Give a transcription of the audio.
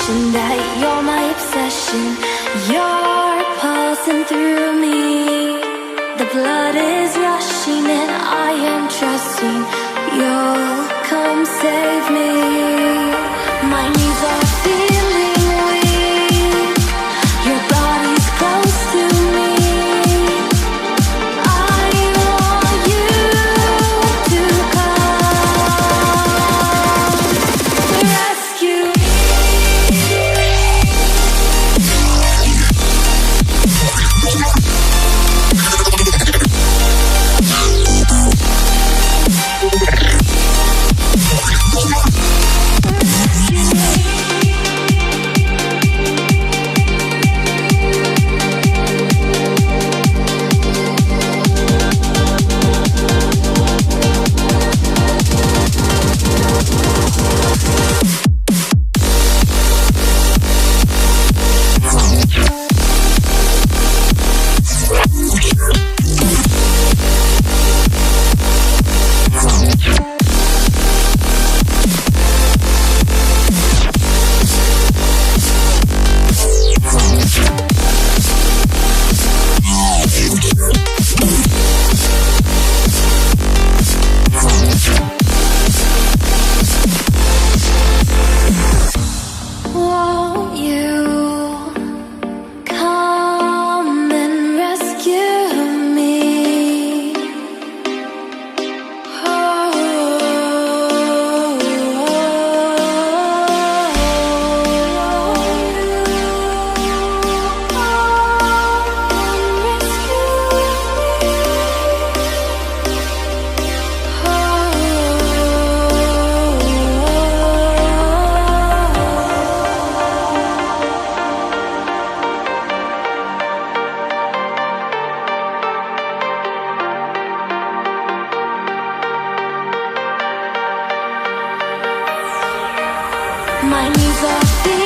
confession that you're my obsession. You're pulsing through me. The blood is rushing and I am trusting you'll come save me. My knees are feeling weak. Your body's close to me. I want you to come rescue me. My knees are feeling